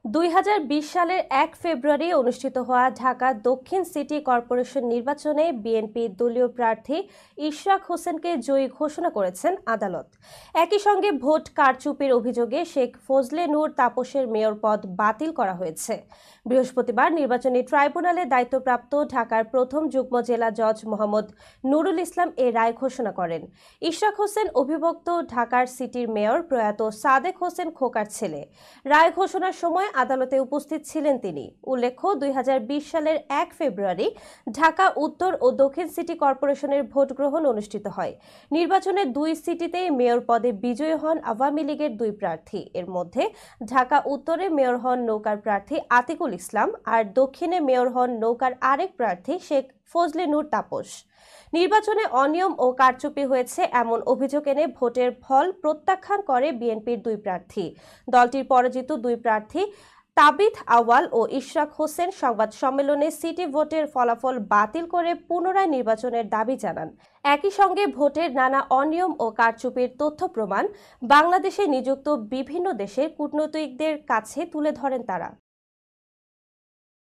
2020 সালের 1 ফেব্রুয়ারি অনুষ্ঠিত হওয়া ঢাকা দক্ষিণ সিটি কর্পোরেশন নির্বাচনে বিএনপি দলীয় প্রার্থী ইশরাক হোসেনকে জয়ী ঘোষণা করেছেন আদালত। একই সঙ্গে ভোট কারচুপির অভিযোগে শেখ ফজলে নূর তাপসের মেয়র পদ বাতিল করা হয়েছে। বৃহস্পতিবার নির্বাচনী ট্রাইব্যুনালে দায়িত্বপ্রাপ্ত ঢাকার প্রথম যুগ্ম জেলা জজ মোহাম্মদ নুরুল ইসলাম এ রায় ঘোষণা করেন। ইশরাক হোসেন অবিভক্ত ঢাকার সিটির মেয়র প্রয়াত সাদেক হোসেন খোকার ছেলে। রায় ঘোষণার সময় আদালতে উপস্থিত ছিলেন তিনি। উল্লেখ্য, 2020 সালের 1 ফেব্রুয়ারি ঢাকা উত্তর ও দক্ষিণ সিটি কর্পোরেশনের ভোট গ্রহণ অনুষ্ঠিত হয়। নির্বাচনের 2 সিটিতেই মেয়র পদে বিজয়ী হন আওয়ামী লীগের 2 প্রার্থী। এর মধ্যে ঢাকা উত্তরে মেয়র হন নৌকার প্রার্থী আতিকুল ইসলাম, আর দক্ষিণে মেয়র হন নৌকার আরেক প্রার্থী শেখ ফজলে নূর তাপস। নির্বাচনে অনিয়ম ও কারচুপি হয়েছে এমন অভিযোগ এনে ভোটের ফল প্রত্যাখ্যান করে বিএনপির 2 প্রার্থী। দলটির পরাজিত 2 প্রার্থী তাবিথ আওয়াল ও ইশরাক হোসেন সংবাদ সম্মেলনে সিটি ভোটের ফলাফল বাতিল করে পুনরায় নির্বাচনের দাবি জানান। একই সঙ্গে ভোটের নানা অনিয়ম ও কারচুপির তথ্য প্রমাণ বাংলাদেশে নিযুক্ত বিভিন্ন দেশের কূটনীতিকদের কাছে তুলে ধরেন তারা।